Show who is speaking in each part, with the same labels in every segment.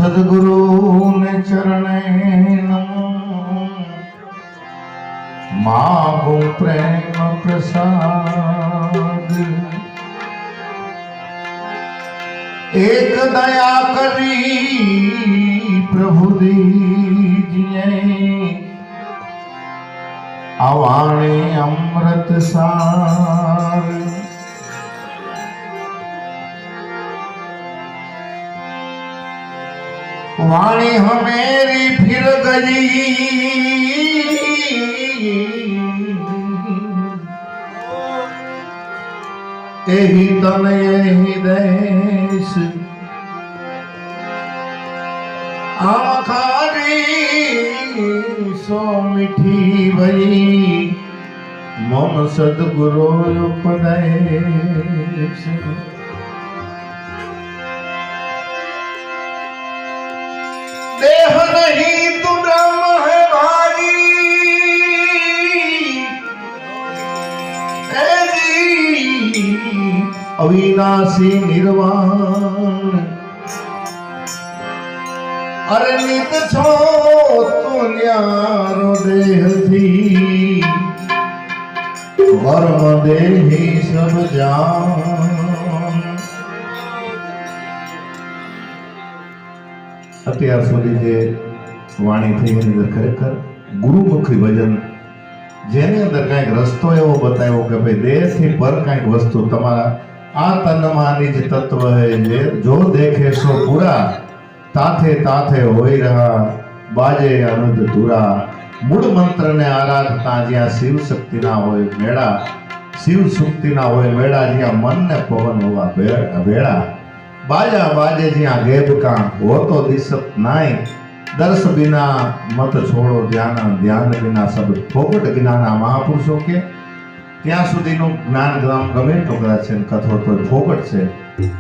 Speaker 1: सदगुरु ने चरणे नमो मागो प्रेम प्रसाद एक दया करी प्रभु दीजिए आवाणे अमृत सार वाणी हमेरी फिर गई एही तन एही देश आखारी सो मिठी भई मम सदगुरु उपदेश देह नहीं तू ब्रह्म है भाई अविनाशी निर्वाण अरे नित छो तू न्यारो देह थी वर्म देही सब जान। અત્યાર સુધી જે વાણી થઈ એની અંદર ખરેખર ગુરુમુખી ભજન જેની અંદર કાંઈક રસ્તો એવો બતાવ્યો કે ભાઈ દેહથી પર કાંઈક વસ્તુ તમારા આ તનમાં નિજ તત્વ હે જે જો દેખે સો પૂરા તાથે તાથે હોઈ રહ્યા બાજે અનુજ ધુરા મૂળ મંત્રને આરાધતા જ્યાં શિવ શક્તિના હોય મેળા શિવ શક્તિના હોય મેળા જ્યાં મનને પવન હોવા વેળા बाजा बाजे जिया गेब का वो तो दिसत नाय दर्श बिना मत छोड़ो ध्यान ध्यान बिना सब फोकट ज्ञाना महापुरुषों के त्या सुधीનું જ્ઞાન ગમે તો કદાચ છે કથો તો ફોકટ છે।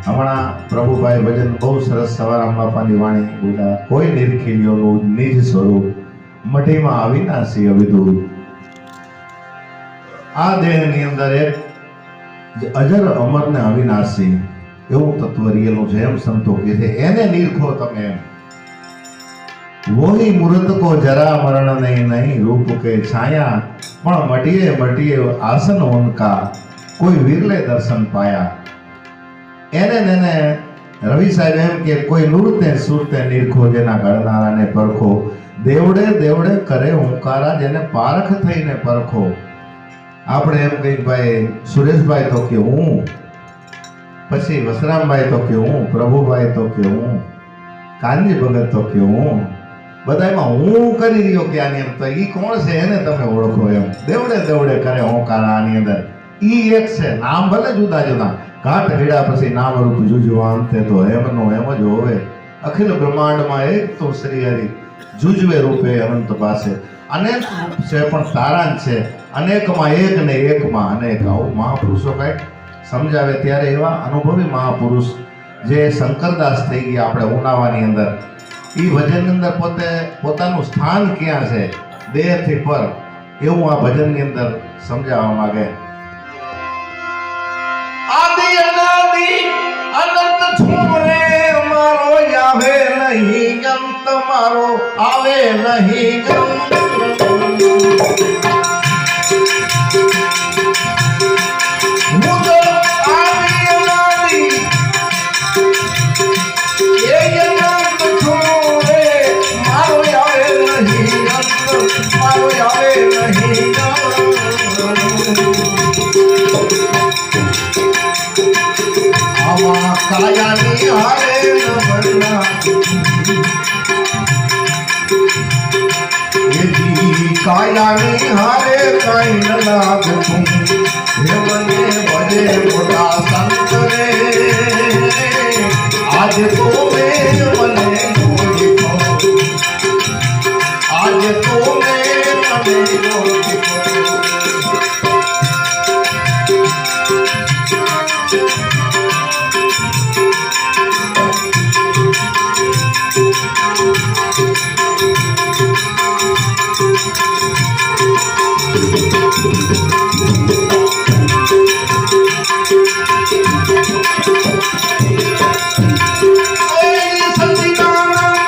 Speaker 1: હમણાં પ્રભુભાઈ ભજન બહુ સરસ સવારામ બાપાની વાણી બોલ્યા કોઈ નિરખીલ્યોનું નિજ સ્વરૂપ મઢીમાં અવિનાશી અવિદૂર। આ દેહની અંદર એક અજર અમર ને અવિનાશી એવું તત્વ रियलનું છે એમ સંતો કહે છે એને નિરખો તમે એમ। वही मूर्त को जरा मरण नहीं नहीं रूप के छाया पण मटिए मटिए आसन उनका कोई विरले दर्शन पाया। एने नेने रवि साहेब एम के कोई नूरते सुरते निरखो जेना गणनारा ने परखो देवड़े देवड़े करे हुंकारा जेने पारख थईने परखो। આપણે એમ કઈ ભાઈ સુરેશભાઈ તો કે હું પછી વસરામભાઈ તો કે હું પ્રભુભાઈ તો કે હું કાનજી ભગત તો કે હું બધામાં હું કરી રહ્યો કે આની અંદર તો ઈ કોણ છે એને તમે ઓળખો એમ। દેવડે દેવડે કરે હોંકારા આની અંદર ઈ એક છે નામ ભલે જુદા જુદા ઘાટ હેડા પછી નામ રૂપ જુજવાન તે તો એમનો એમ જ હોવે અખિલ બ્રહ્માંડમાં એક તો શ્રી હરિ જુજવે રૂપે અનંત પાસે અનેક રૂપ છે પણ તારાંત છે અનેકમાં એક ને એકમાં અનેક। આવું મહાપુરુષો કંઈક સમજાવે ત્યારે એવા અનુભવી મહાપુરુષ જે શંકરદાસ થઈ ગયા આપણે ઉનાવાની અંદર ઈ ભજનની અંદર પોતે પોતાનું સ્થાન ક્યાં છે દેહથી પર એવું આ ભજનની અંદર સમજાવવા માંગે। આદિ અનાદિ અનંત છું રે મારો આવે નહીં અંત મારો આવે નહીં कायानी हारे न बनना यदि कायानी हारे कहीं न लाग तुम हे मने बजे मोटा संत रे आज तो मैं मने मोड़ी को आज तो मैं मने मोड़ी को सच्चिदानंद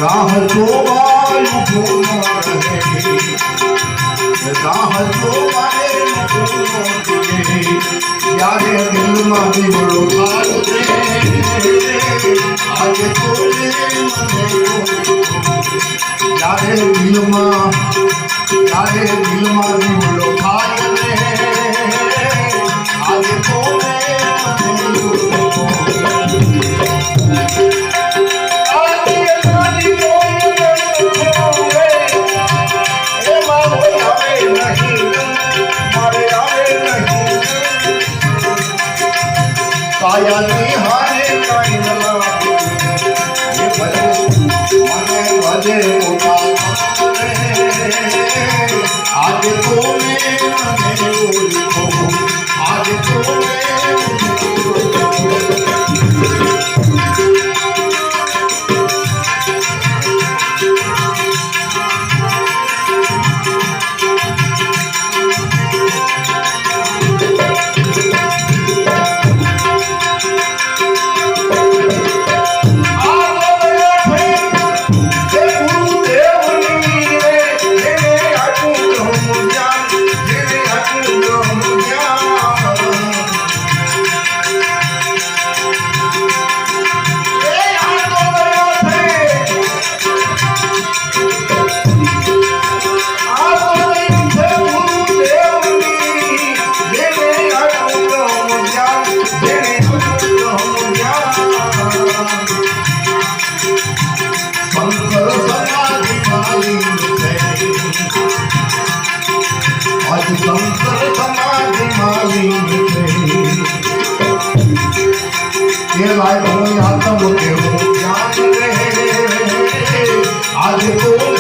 Speaker 1: રાહ જોવાયું ભૂલો રહે, રાહ જોવાયું ભૂલો રહે, ત્યારે દિલમાં દીવડો લાગે, આજે તોને મને ત્યારે દિલમાં દીવડો થાય રે, આજે તોને કાયાની હારે કાઈ ન લાગે, એ ભજે મને ભજે પોતા આજે તોને મને ઓળખો, આજે તોને લાય હું યાદ કેવું યાદ રહે, આજે તો